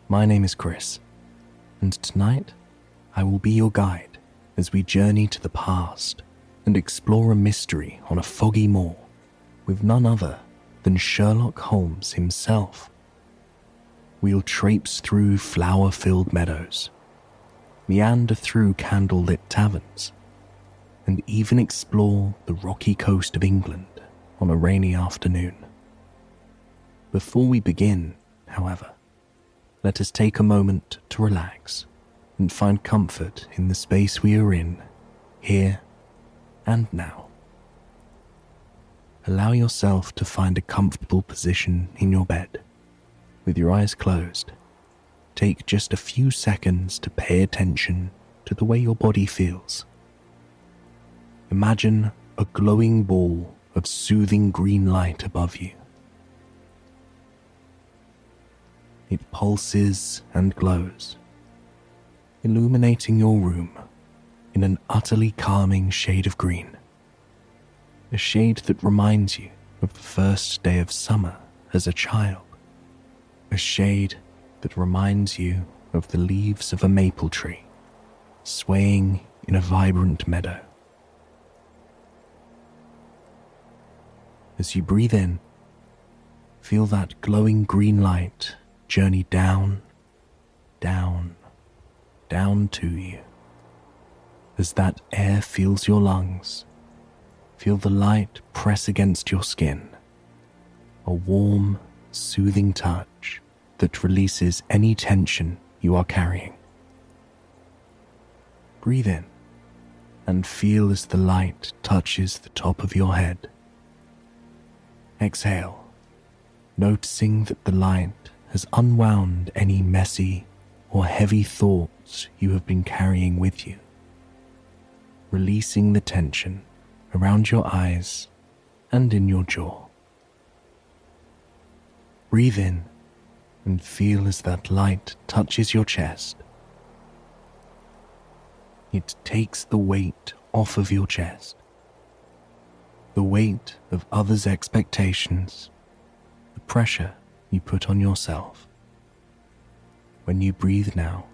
My name is Chris, and tonight I will be your guide as we journey to the past and explore a mystery on a foggy moor with none other than Sherlock Holmes himself. We'll traipse through flower-filled meadows, meander through candle-lit taverns, and even explore the rocky coast of England on a rainy afternoon. Before we begin, however, let us take a moment to relax and find comfort in the space we are in, here and now. Allow yourself to find a comfortable position in your bed. With your eyes closed, take just a few seconds to pay attention to the way your body feels. Imagine a glowing ball of soothing green light above you. It pulses and glows, illuminating your room in an utterly calming shade of green, a shade that reminds you of the first day of summer as a child, a shade that reminds you of the leaves of a maple tree swaying in a vibrant meadow. As you breathe in, feel that glowing green light journey down, down, down to you. As that air fills your lungs, feel the light press against your skin, a warm, soothing touch that releases any tension you are carrying. Breathe in and feel as the light touches the top of your head. Exhale, noticing that the light has unwound any messy or heavy thoughts you have been carrying with you, releasing the tension around your eyes and in your jaw. Breathe in and feel as that light touches your chest. It takes the weight off of your chest, the weight of others' expectations, the pressure you put on yourself. When you breathe now,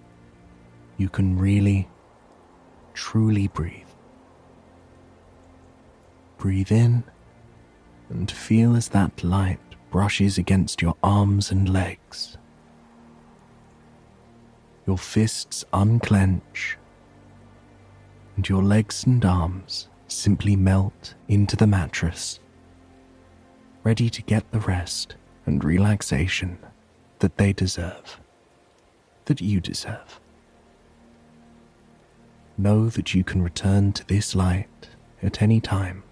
you can really, truly breathe. Breathe in and feel as that light brushes against your arms and legs. Your fists unclench, and your legs and arms simply melt into the mattress, ready to get the rest and relaxation that they deserve, that you deserve. Know that you can return to this light at any time.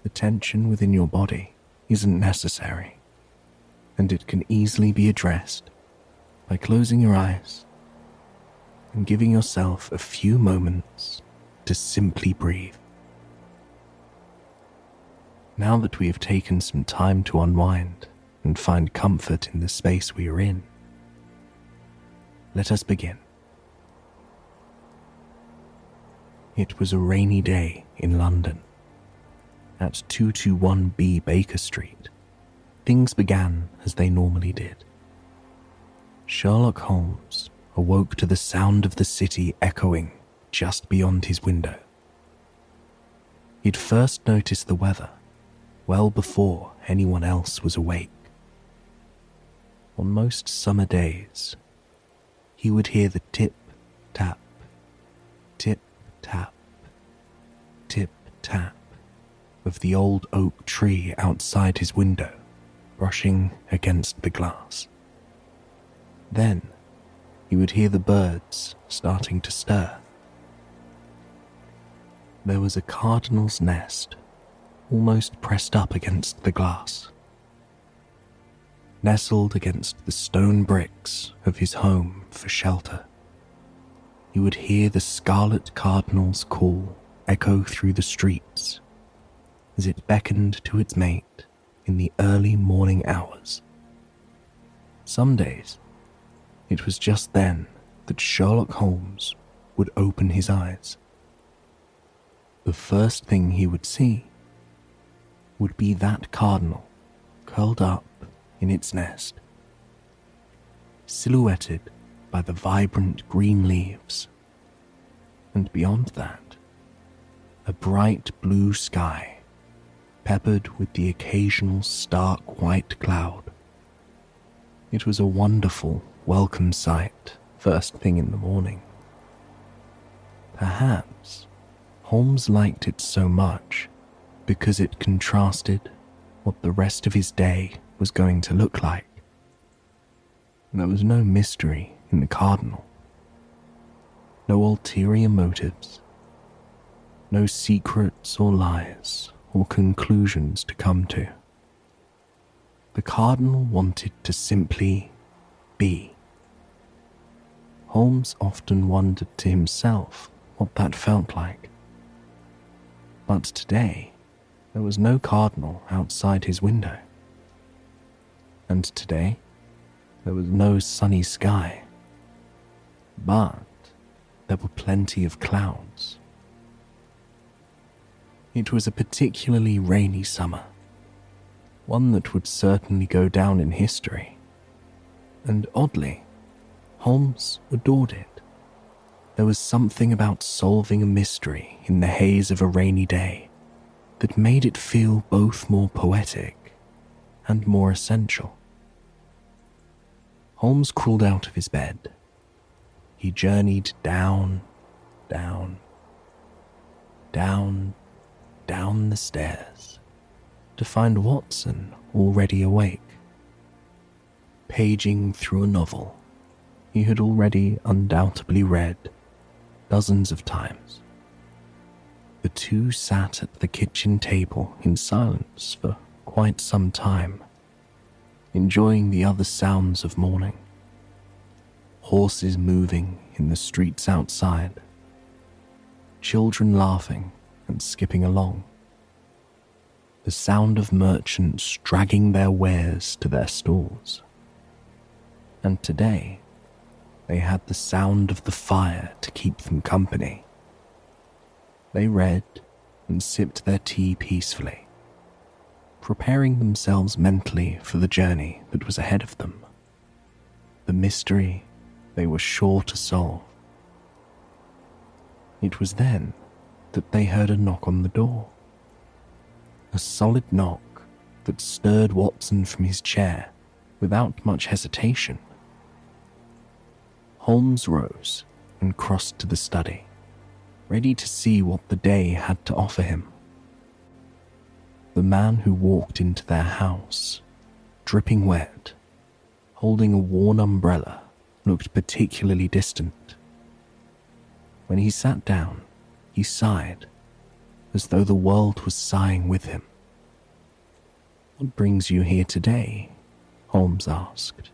The tension within your body isn't necessary, and it can easily be addressed by closing your eyes and giving yourself a few moments to simply breathe. Now that we have taken some time to unwind and find comfort in the space we are in, let us begin. It was a rainy day in London. At 221B Baker Street, things began as they normally did. Sherlock Holmes awoke to the sound of the city echoing just beyond his window. He'd first noticed the weather well before anyone else was awake. On most summer days, he would hear the tip-tap, tip-tap, tip-tap of the old oak tree outside his window brushing against the glass. Then he would hear the birds starting to stir. There was a cardinal's nest almost pressed up against the glass. Nestled against the stone bricks of his home for shelter, he would hear the scarlet cardinal's call echo through the streets as it beckoned to its mate in the early morning hours. Some days, it was just then that Sherlock Holmes would open his eyes. The first thing he would see would be that cardinal curled up in its nest. silhouetted by the vibrant green leaves. And beyond that, a bright blue sky, peppered with the occasional stark white cloud. It was a wonderful, welcome sight first thing in the morning. Perhaps Holmes liked it so much because it contrasted what the rest of his day was going to look like. There was no mystery in the cardinal, no ulterior motives, no secrets or lies or conclusions to come to. The cardinal wanted to simply be. Holmes often wondered to himself what that felt like. But today, there was no cardinal outside his window. And today, there was no sunny sky. But there were plenty of clouds. It was a particularly rainy summer, one that would certainly go down in history. And oddly, Holmes adored it. There was something about solving a mystery in the haze of a rainy day that made it feel both more poetic and more essential. Holmes crawled out of his bed. He journeyed down the stairs to find Watson already awake, paging through a novel he had already undoubtedly read dozens of times. The two sat at the kitchen table in silence for quite some time, enjoying the other sounds of morning. Horses moving in the streets outside, children laughing and skipping along, the sound of merchants dragging their wares to their stalls. And today, they had the sound of the fire to keep them company. They read and sipped their tea peacefully, preparing themselves mentally for the journey that was ahead of them, the mystery they were sure to solve. It was then that they heard a knock on the door, a solid knock that stirred Watson from his chair without much hesitation. Holmes rose and crossed to the study, ready to see what the day had to offer him. The man who walked into their house, dripping wet, holding a worn umbrella, looked particularly distant. When he sat down, he sighed, as though the world was sighing with him. "What brings you here today?" Holmes asked,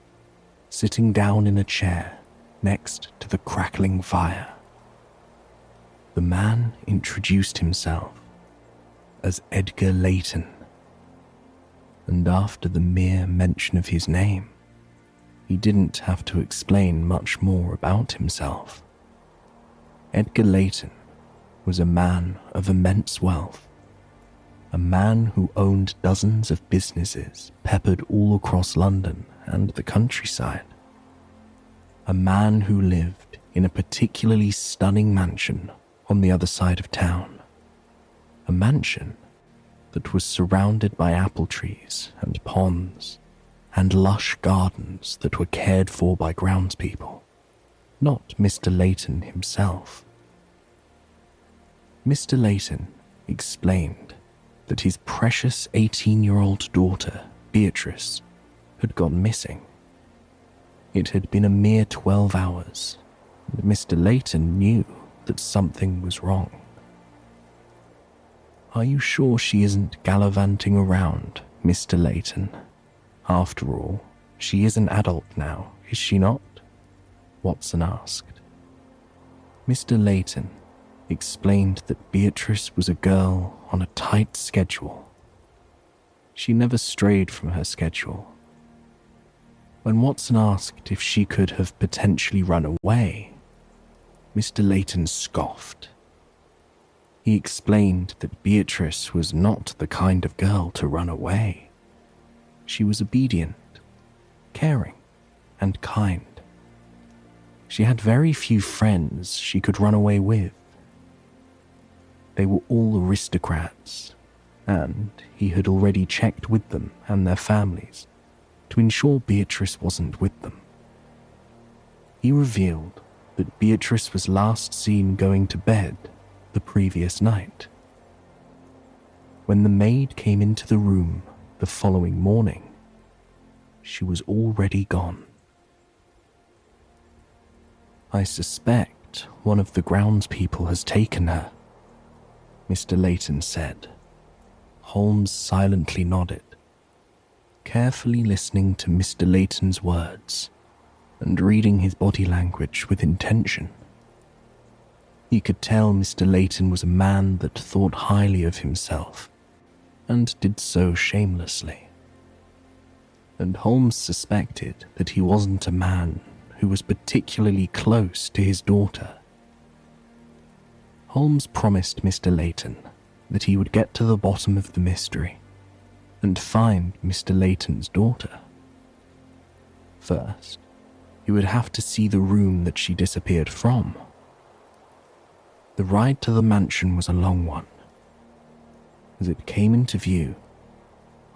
sitting down in a chair next to the crackling fire. The man introduced himself as Edgar Layton, and after the mere mention of his name, he didn't have to explain much more about himself. Edgar Layton was a man of immense wealth, a man who owned dozens of businesses peppered all across London and the countryside, a man who lived in a particularly stunning mansion on the other side of town, a mansion that was surrounded by apple trees and ponds and lush gardens that were cared for by groundspeople, not Mr. Layton himself. Mr. Layton explained that his precious 18-year-old daughter, Beatrice, had gone missing. It had been a mere 12 hours, and Mr. Layton knew that something was wrong. "Are you sure she isn't gallivanting around, Mr. Layton? After all, she is an adult now, is she not?" Watson asked. Mr. Layton explained that Beatrice was a girl on a tight schedule. She never strayed from her schedule. When Watson asked if she could have potentially run away, Mr. Layton scoffed. He explained that Beatrice was not the kind of girl to run away. She was obedient, caring, and kind. She had very few friends she could run away with. They were all aristocrats, and he had already checked with them and their families to ensure Beatrice wasn't with them. He revealed that Beatrice was last seen going to bed the previous night. When the maid came into the room the following morning, she was already gone. "I suspect one of the groundspeople has taken her," Mr. Layton said. Holmes silently nodded, carefully listening to Mr. Layton's words and reading his body language with intention. He could tell Mr. Layton was a man that thought highly of himself and did so shamelessly. And Holmes suspected that he wasn't a man who was particularly close to his daughter. Holmes promised Mr. Layton that he would get to the bottom of the mystery and find Mr. Layton's daughter. First, he would have to see the room that she disappeared from. The ride to the mansion was a long one. As it came into view,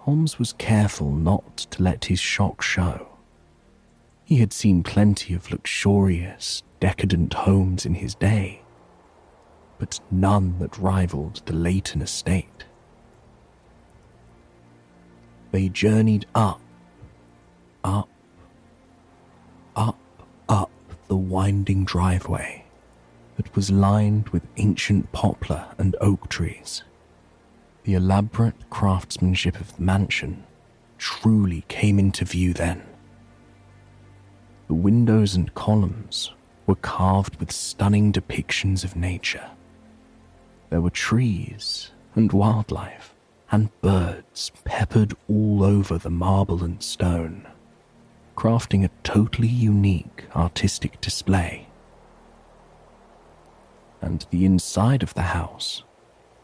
Holmes was careful not to let his shock show. He had seen plenty of luxurious, decadent homes in his day, but none that rivaled the Layton estate. They journeyed up the winding driveway that was lined with ancient poplar and oak trees. The elaborate craftsmanship of the mansion truly came into view then. The windows and columns were carved with stunning depictions of nature. There were trees and wildlife and birds peppered all over the marble and stone, crafting a totally unique artistic display. And the inside of the house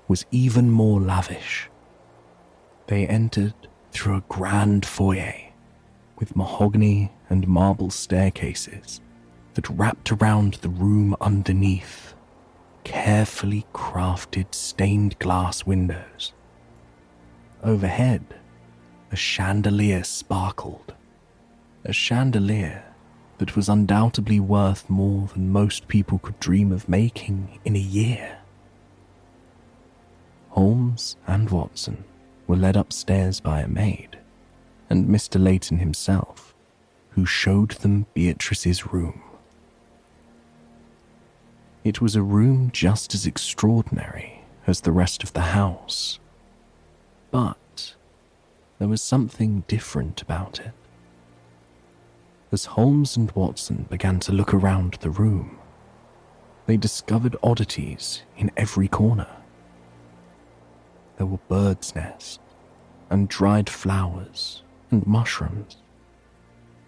was even more lavish. They entered through a grand foyer with mahogany and marble staircases that wrapped around the room underneath, carefully crafted stained glass windows. Overhead, a chandelier sparkled, a chandelier that was undoubtedly worth more than most people could dream of making in a year. Holmes and Watson were led upstairs by a maid, and Mr. Layton himself, who showed them Beatrice's room. It was a room just as extraordinary as the rest of the house, but there was something different about it. As Holmes and Watson began to look around the room, they discovered oddities in every corner. There were birds' nests and dried flowers and mushrooms.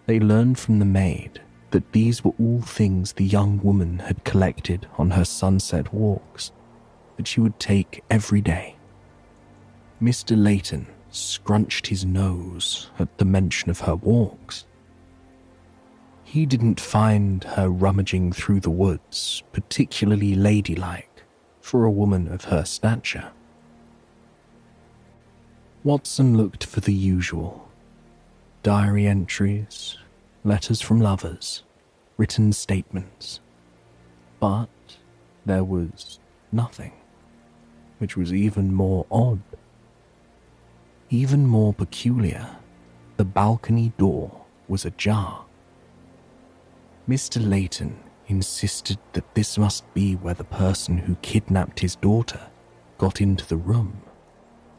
They learned from the maid that these were all things the young woman had collected on her sunset walks that she would take every day. Mr. Layton scrunched his nose at the mention of her walks. He didn't find her rummaging through the woods particularly ladylike for a woman of her stature. Watson looked for the usual: diary entries, letters from lovers, written statements. But there was nothing, which was even more odd. Even more peculiar, the balcony door was ajar. Mr. Layton insisted that this must be where the person who kidnapped his daughter got into the room.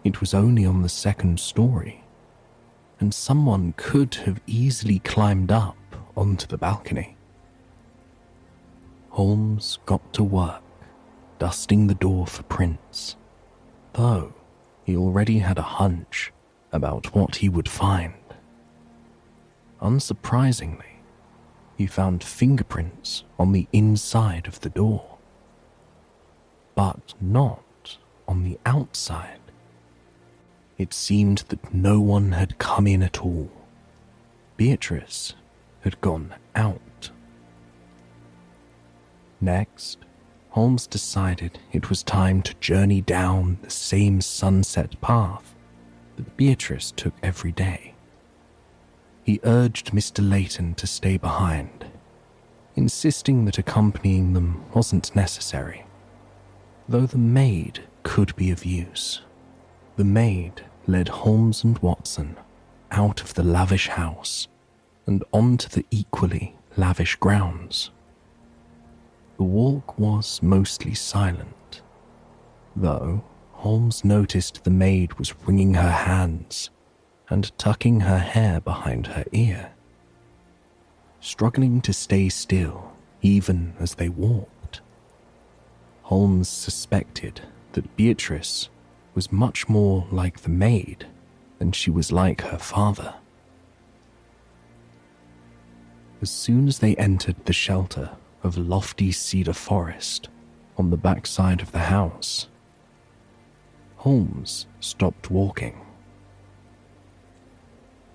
It was only on the second story, and someone could have easily climbed up onto the balcony. Holmes got to work, dusting the door for prints, though he already had a hunch about what he would find. Unsurprisingly, he found fingerprints on the inside of the door, but not on the outside. It seemed that no one had come in at all. Beatrice had gone out. Next, Holmes decided it was time to journey down the same sunset path that Beatrice took every day. He urged Mr. Layton to stay behind, insisting that accompanying them wasn't necessary, though the maid could be of use. The maid led Holmes and Watson out of the lavish house and onto the equally lavish grounds. The walk was mostly silent, though Holmes noticed the maid was wringing her hands and tucking her hair behind her ear, struggling to stay still even as they walked. Holmes suspected that Beatrice was much more like the maid than she was like her father. As soon as they entered the shelter of lofty cedar forest on the backside of the house, Holmes stopped walking.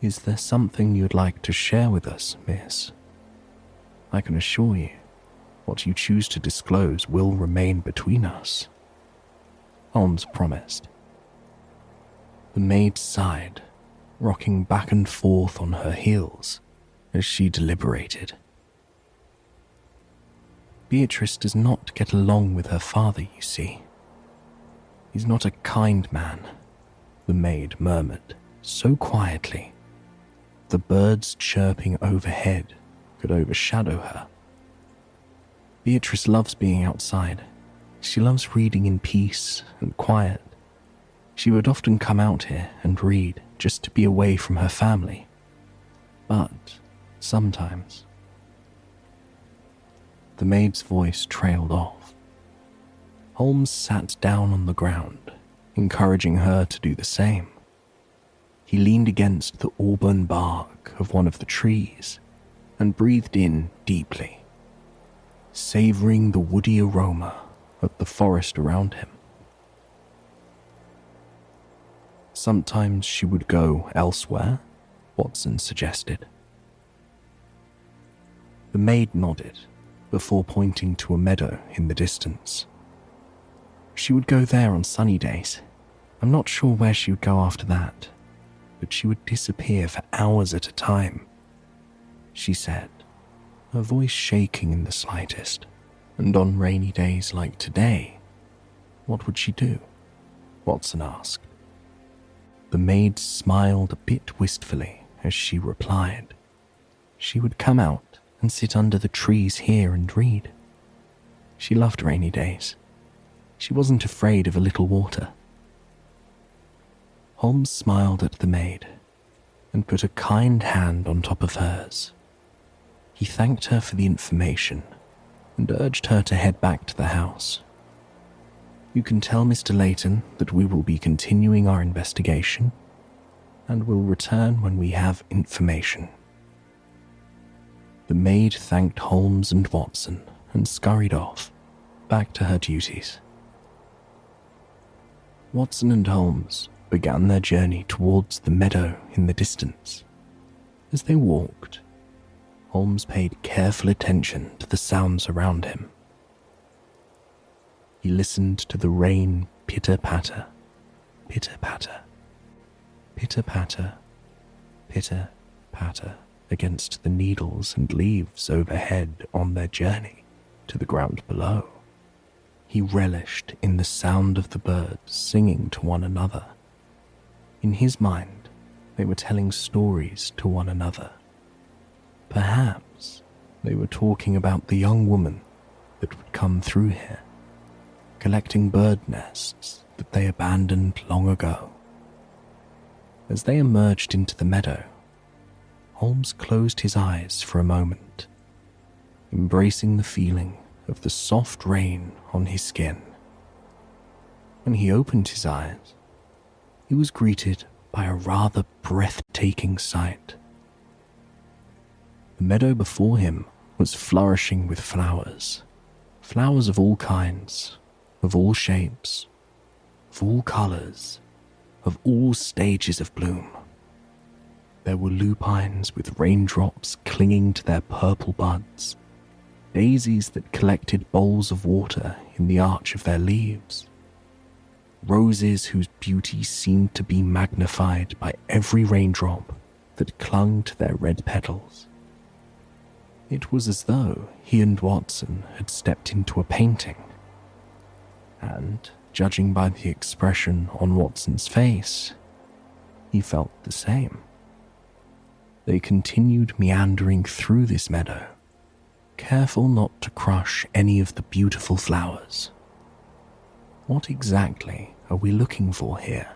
"Is there something you'd like to share with us, miss? I can assure you, what you choose to disclose will remain between us," Holmes promised. The maid sighed, rocking back and forth on her heels as she deliberated. "Beatrice does not get along with her father, you see. He's not a kind man," the maid murmured so quietly the birds chirping overhead could overshadow her. "Beatrice loves being outside. She loves reading in peace and quiet. She would often come out here and read just to be away from her family. But sometimes..." The maid's voice trailed off. Holmes sat down on the ground, encouraging her to do the same. He leaned against the auburn bark of one of the trees and breathed in deeply, savoring the woody aroma of the forest around him. "Sometimes she would go elsewhere," Watson suggested. The maid nodded before pointing to a meadow in the distance. "She would go there on sunny days. I'm not sure where she would go after that, but she would disappear for hours at a time," she said, her voice shaking in the slightest. "And on rainy days like today, what would she do?" Watson asked. The maid smiled a bit wistfully as she replied, "She would come out and sit under the trees here and read. She loved rainy days. She wasn't afraid of a little water." Holmes smiled at the maid and put a kind hand on top of hers. He thanked her for the information and urged her to head back to the house. "You can tell Mr. Layton that we will be continuing our investigation and will return when we have information." The maid thanked Holmes and Watson and scurried off, back to her duties. Watson and Holmes began their journey towards the meadow in the distance. As they walked, Holmes paid careful attention to the sounds around him. He listened to the rain pitter-patter, pitter-patter, pitter-patter, pitter-patter against the needles and leaves overhead on their journey to the ground below. He relished in the sound of the birds singing to one another. In his mind, they were telling stories to one another. Perhaps they were talking about the young woman that would come through here, collecting bird nests that they abandoned long ago. As they emerged into the meadow, Holmes closed his eyes for a moment, embracing the feeling of the soft rain on his skin. When he opened his eyes, he was greeted by a rather breathtaking sight. The meadow before him was flourishing with flowers, flowers of all kinds, of all shapes, of all colors, of all stages of bloom. There were lupines with raindrops clinging to their purple buds, daisies that collected bowls of water in the arch of their leaves, roses whose beauty seemed to be magnified by every raindrop that clung to their red petals. It was as though he and Watson had stepped into a painting, and, judging by the expression on Watson's face, he felt the same. They continued meandering through this meadow, careful not to crush any of the beautiful flowers. "What exactly are we looking for here?"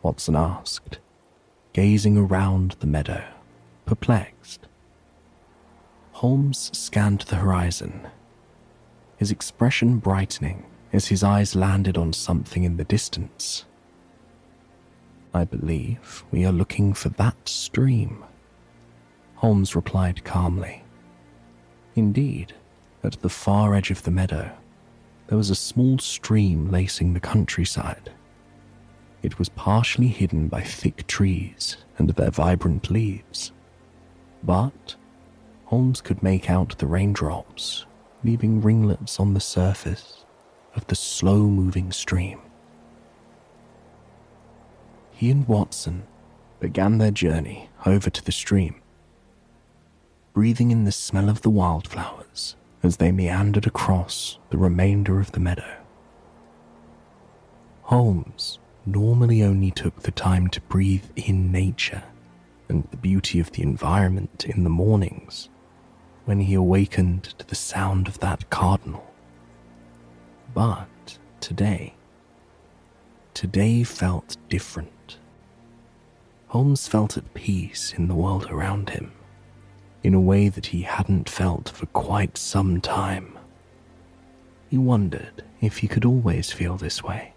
Watson asked, gazing around the meadow, perplexed. Holmes scanned the horizon, his expression brightening as his eyes landed on something in the distance. "I believe we are looking for that stream," Holmes replied calmly. Indeed, at the far edge of the meadow, there was a small stream lacing the countryside. It was partially hidden by thick trees and their vibrant leaves, but Holmes could make out the raindrops leaving ringlets on the surface of the slow-moving stream. He and Watson began their journey over to the stream, breathing in the smell of the wildflowers as they meandered across the remainder of the meadow. Holmes normally only took the time to breathe in nature and the beauty of the environment in the mornings when he awakened to the sound of that cardinal. But today felt different. Holmes felt at peace in the world around him, in a way that he hadn't felt for quite some time. He wondered if he could always feel this way,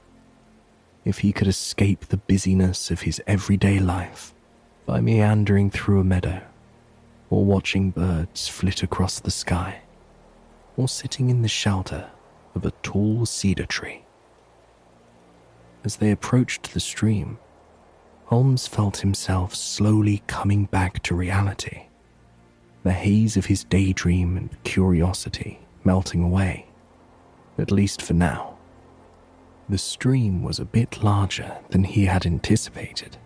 if he could escape the busyness of his everyday life by meandering through a meadow, or watching birds flit across the sky, or sitting in the shelter of a tall cedar tree. As they approached the stream, Holmes felt himself slowly coming back to reality, the haze of his daydream and curiosity melting away, at least for now. The stream was a bit larger than he had anticipated,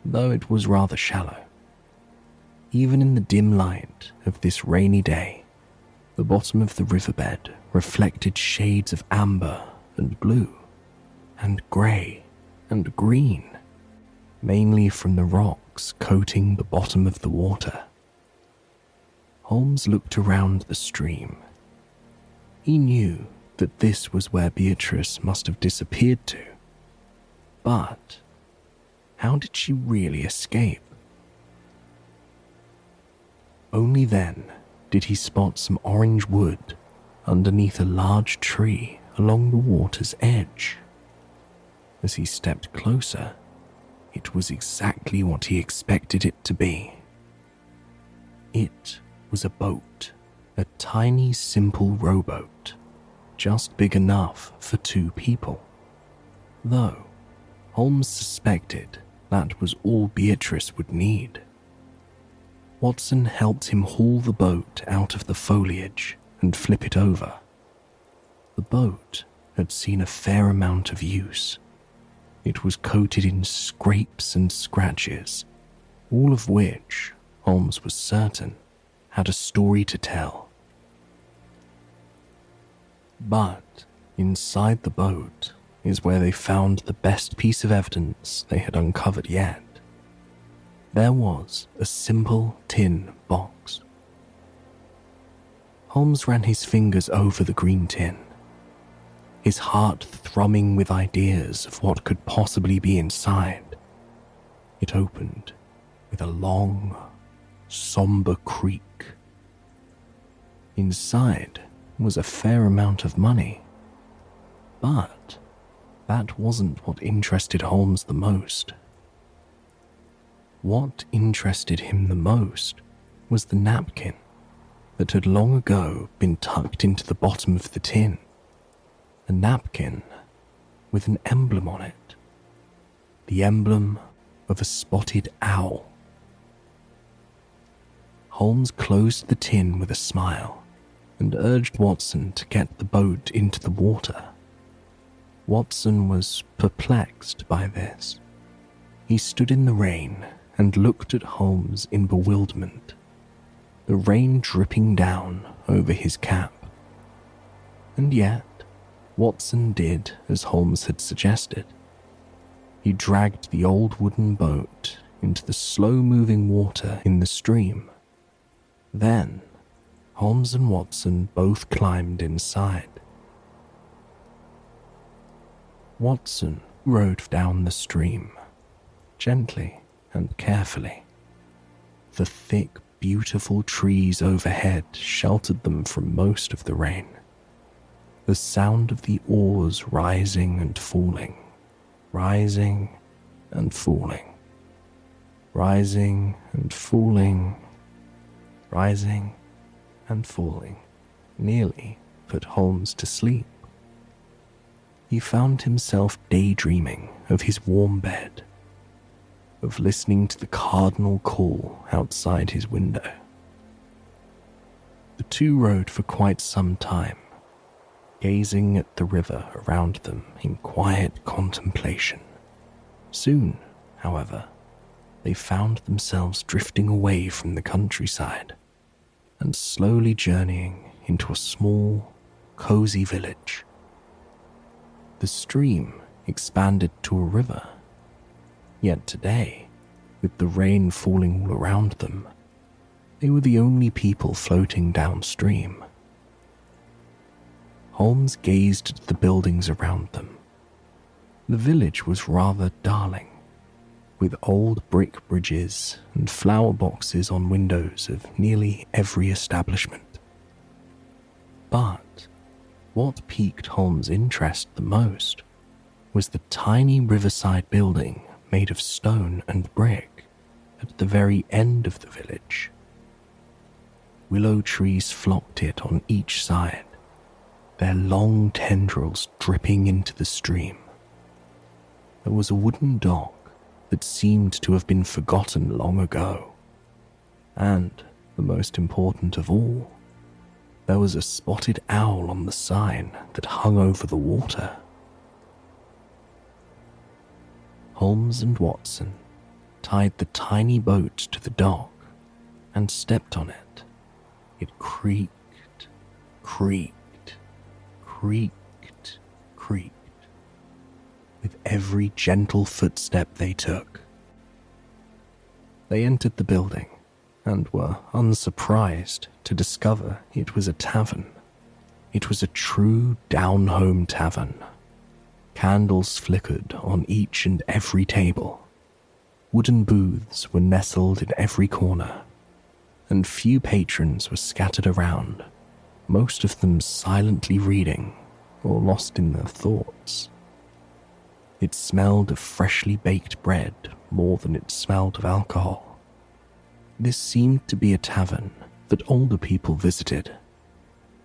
though it was rather shallow. Even in the dim light of this rainy day, the bottom of the riverbed reflected shades of amber and blue, and grey and green, mainly from the rocks coating the bottom of the water. Holmes looked around the stream. He knew that this was where Beatrice must have disappeared to. But how did she really escape? Only then did he spot some orange wood underneath a large tree along the water's edge. As he stepped closer, it was exactly what he expected it to be. It was a boat, a tiny, simple rowboat, just big enough for 2 people. Though Holmes suspected that was all Beatrice would need. Watson helped him haul the boat out of the foliage and flip it over. The boat had seen a fair amount of use. It was coated in scrapes and scratches, all of which, Holmes was certain, had a story to tell. But inside the boat is where they found the best piece of evidence they had uncovered yet. There was a simple tin box. Holmes ran his fingers over the green tin, his heart thrumming with ideas of what could possibly be inside. It opened with a long, somber creak. Inside was a fair amount of money, but that wasn't what interested Holmes the most. What interested him the most was the napkin that had long ago been tucked into the bottom of the tin. A napkin with an emblem on it, the emblem of a spotted owl. Holmes closed the tin with a smile and urged Watson to get the boat into the water. Watson was perplexed by this. He stood in the rain and looked at Holmes in bewilderment, the rain dripping down over his cap. And yet, Watson did as Holmes had suggested. He dragged the old wooden boat into the slow-moving water in the stream. Then, Holmes and Watson both climbed inside. Watson rowed down the stream, gently and carefully. The thick, beautiful trees overhead sheltered them from most of the rain. The sound of the oars rising and falling, rising and falling, rising and falling, rising and falling, nearly put Holmes to sleep. He found himself daydreaming of his warm bed, of listening to the cardinal call outside his window. The two rode for quite some time, gazing at the river around them in quiet contemplation. Soon, however, they found themselves drifting away from the countryside and slowly journeying into a small, cozy village. The stream expanded to a river, yet today, with the rain falling all around them, they were the only people floating downstream. Holmes gazed at the buildings around them. The village was rather darling, with old brick bridges and flower boxes on windows of nearly every establishment. But what piqued Holmes' interest the most was the tiny riverside building made of stone and brick at the very end of the village. Willow trees flocked it on each side, their long tendrils dripping into the stream. There was a wooden dock that seemed to have been forgotten long ago. And, the most important of all, there was a spotted owl on the sign that hung over the water. Holmes and Watson tied the tiny boat to the dock and stepped on it. It creaked, creaked, creaked, creaked, with every gentle footstep they took. They entered the building and were unsurprised to discover it was a tavern. It was a true down-home tavern. Candles flickered on each and every table. Wooden booths were nestled in every corner, and few patrons were scattered around, most of them silently reading or lost in their thoughts. It smelled of freshly baked bread more than it smelled of alcohol. This seemed to be a tavern that older people visited,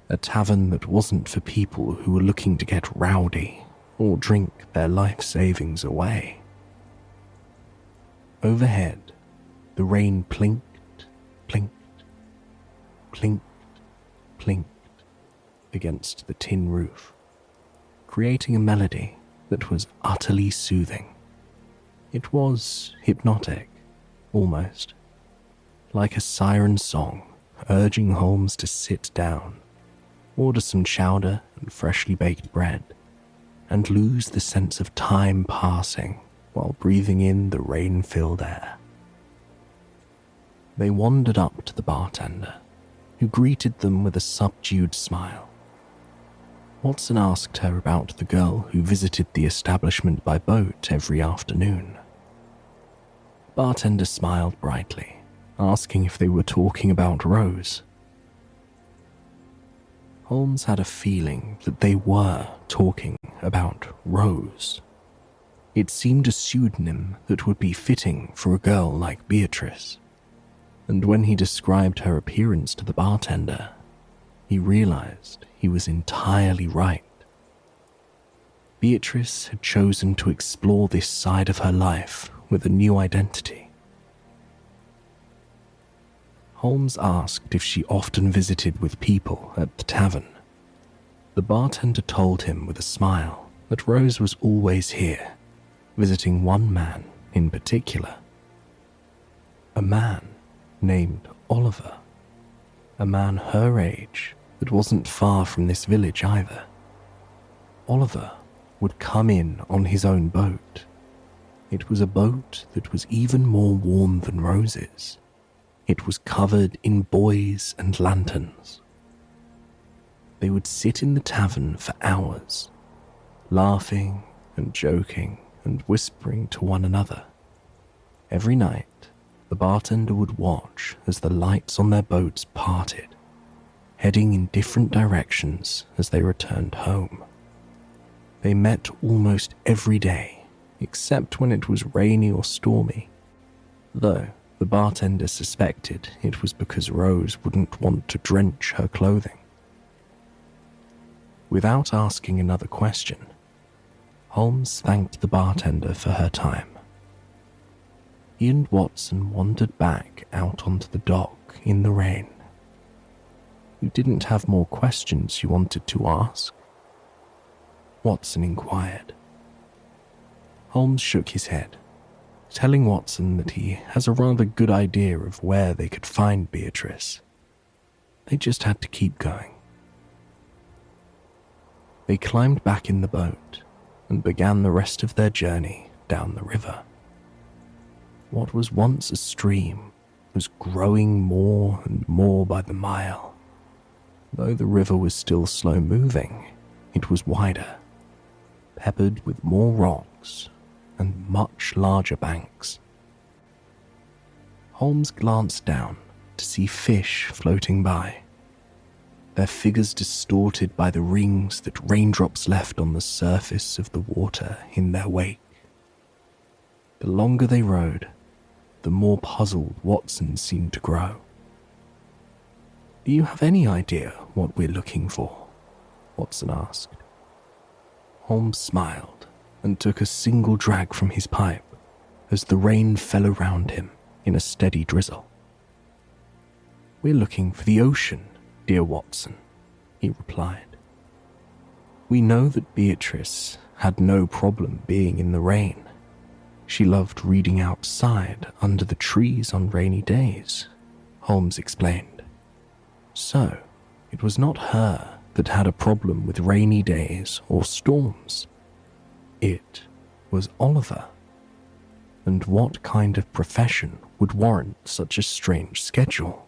a tavern that wasn't for people who were looking to get rowdy or drink their life savings away. Overhead, the rain plinked, plinked, plinked, plinked against the tin roof, creating a melody that was utterly soothing. It was hypnotic, almost, like a siren song urging Holmes to sit down, order some chowder and freshly baked bread, and lose the sense of time passing while breathing in the rain-filled air. They wandered up to the bartender, who greeted them with a subdued smile. Watson asked her about the girl who visited the establishment by boat every afternoon. The bartender smiled brightly, asking if they were talking about Rose. Holmes had a feeling that they were talking about Rose. It seemed a pseudonym that would be fitting for a girl like Beatrice, and when he described her appearance to the bartender, he realized he was entirely right. Beatrice had chosen to explore this side of her life with a new identity. Holmes asked if she often visited with people at the tavern. The bartender told him with a smile that Rose was always here, visiting one man in particular. A man named Oliver. A man her age that wasn't far from this village either. Oliver would come in on his own boat. It was a boat that was even more warm than Rose's. It was covered in buoys and lanterns. They would sit in the tavern for hours, laughing and joking and whispering to one another. Every night, the bartender would watch as the lights on their boats parted, heading in different directions as they returned home. They met almost every day, except when it was rainy or stormy, though the bartender suspected it was because Rose wouldn't want to drench her clothing. Without asking another question, Holmes thanked the bartender for her time. He and Watson wandered back out onto the dock in the rain. "You didn't have more questions you wanted to ask?" Watson inquired. Holmes shook his head, telling Watson that he has a rather good idea of where they could find Beatrice. They just had to keep going. They climbed back in the boat and began the rest of their journey down the river. What was once a stream was growing more and more by the mile. Though the river was still slow-moving, it was wider, peppered with more rocks and much larger banks. Holmes glanced down to see fish floating by, their figures distorted by the rings that raindrops left on the surface of the water in their wake. The longer they rode, the more puzzled Watson seemed to grow. "Do you have any idea what we're looking for?" Watson asked. Holmes smiled and took a single drag from his pipe as the rain fell around him in a steady drizzle. "We're looking for the ocean, dear Watson," he replied. "We know that Beatrice had no problem being in the rain. She loved reading outside under the trees on rainy days," Holmes explained. "So, it was not her that had a problem with rainy days or storms. It was Oliver. And what kind of profession would warrant such a strange schedule?"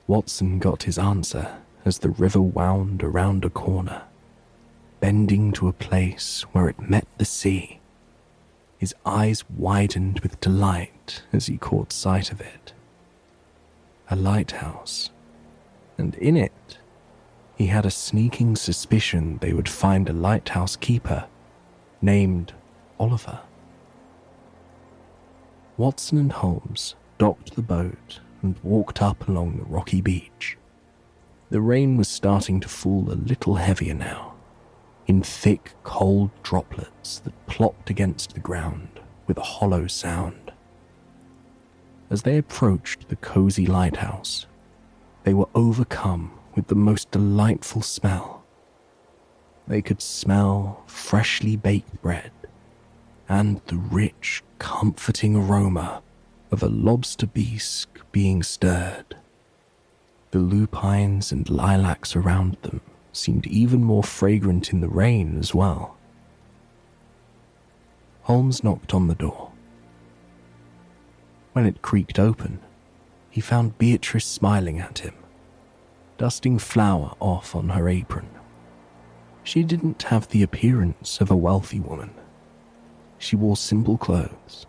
Watson got his answer as the river wound around a corner, bending to a place where it met the sea. His eyes widened with delight as he caught sight of it. A lighthouse, and in it, he had a sneaking suspicion they would find a lighthouse keeper named Oliver. Watson and Holmes docked the boat and walked up along the rocky beach. The rain was starting to fall a little heavier now, in thick, cold droplets that plopped against the ground with a hollow sound. As they approached the cozy lighthouse, they were overcome with the most delightful smell. They could smell freshly baked bread and the rich, comforting aroma of a lobster bisque being stirred. The lupines and lilacs around them seemed even more fragrant in the rain as well. Holmes knocked on the door. When it creaked open, he found Beatrice smiling at him, dusting flour off on her apron. She didn't have the appearance of a wealthy woman. She wore simple clothes.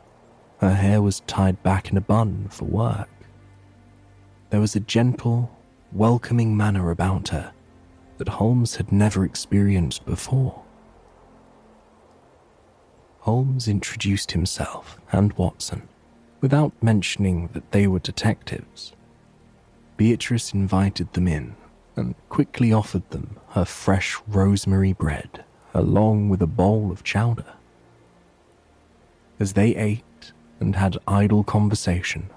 Her hair was tied back in a bun for work. There was a gentle, welcoming manner about her that Holmes had never experienced before. Holmes introduced himself and Watson, without mentioning that they were detectives. Beatrice invited them in and quickly offered them her fresh rosemary bread along with a bowl of chowder. As they ate and had idle conversation,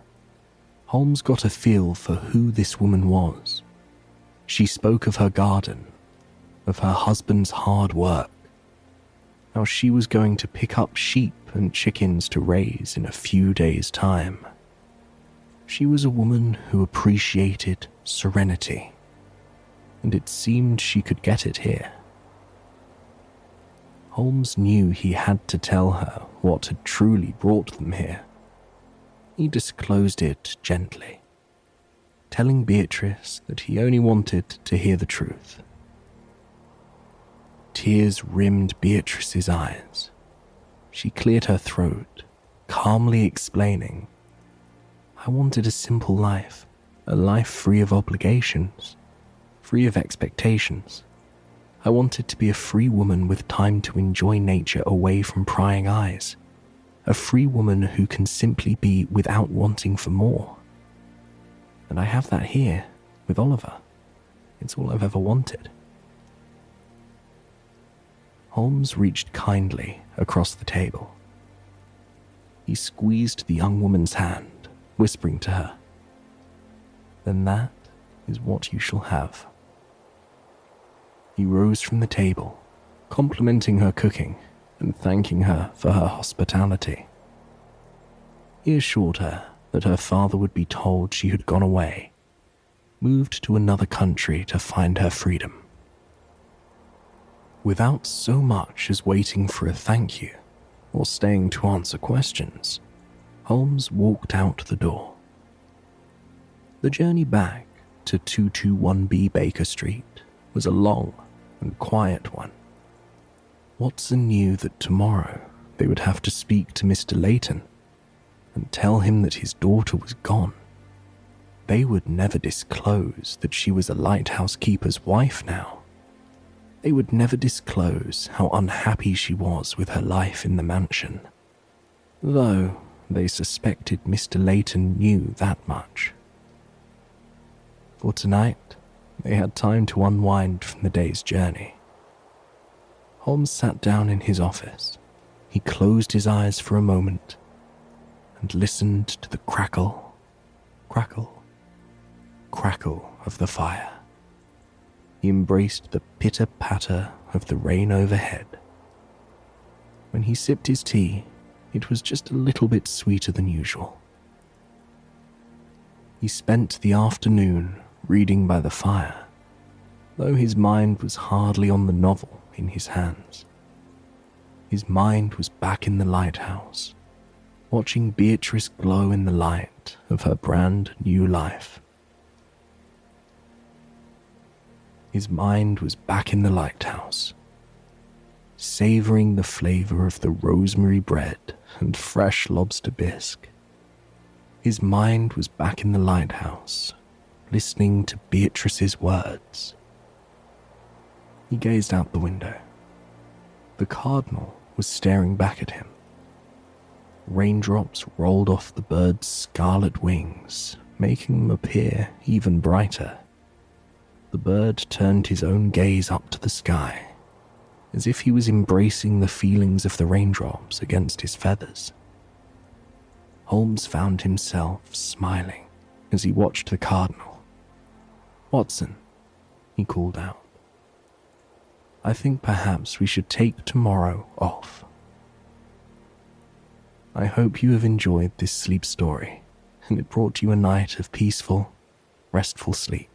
Holmes got a feel for who this woman was. She spoke of her garden, of her husband's hard work, how she was going to pick up sheep and chickens to raise in a few days' time. She was a woman who appreciated serenity, and it seemed she could get it here. Holmes knew he had to tell her what had truly brought them here. He disclosed it gently, telling Beatrice that he only wanted to hear the truth. Tears rimmed Beatrice's eyes. She cleared her throat, calmly explaining, "I wanted a simple life, a life free of obligations, free of expectations. I wanted to be a free woman with time to enjoy nature away from prying eyes. A free woman who can simply be without wanting for more. And I have that here, with Oliver. It's all I've ever wanted." Holmes reached kindly across the table. He squeezed the young woman's hand, whispering to her, "Then that is what you shall have." He rose from the table, complimenting her cooking and thanking her for her hospitality. He assured her that her father would be told she had gone away, moved to another country to find her freedom. Without so much as waiting for a thank you or staying to answer questions, Holmes walked out the door. The journey back to 221B Baker Street was a long and quiet one. Watson knew that tomorrow they would have to speak to Mr. Layton and tell him that his daughter was gone. They would never disclose that she was a lighthouse keeper's wife now. They would never disclose how unhappy she was with her life in the mansion, though they suspected Mr. Layton knew that much. For tonight, they had time to unwind from the day's journey. Holmes sat down in his office. He closed his eyes for a moment and listened to the crackle, crackle, crackle of the fire. He embraced the pitter-patter of the rain overhead. When he sipped his tea, it was just a little bit sweeter than usual. He spent the afternoon reading by the fire, though his mind was hardly on the novel in his hands. His mind was back in the lighthouse, watching Beatrice glow in the light of her brand new life. His mind was back in the lighthouse, savouring the flavour of the rosemary bread and fresh lobster bisque. His mind was back in the lighthouse, listening to Beatrice's words. He gazed out the window. The cardinal was staring back at him. Raindrops rolled off the bird's scarlet wings, making them appear even brighter. The bird turned his own gaze up to the sky, as if he was embracing the feelings of the raindrops against his feathers. Holmes found himself smiling as he watched the cardinal. "Watson," he called out, "I think perhaps we should take tomorrow off. I hope you have enjoyed this sleep story and it brought you a night of peaceful, restful sleep.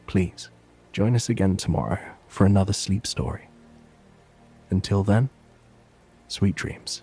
Please, join us again tomorrow for another sleep story. Until then, sweet dreams."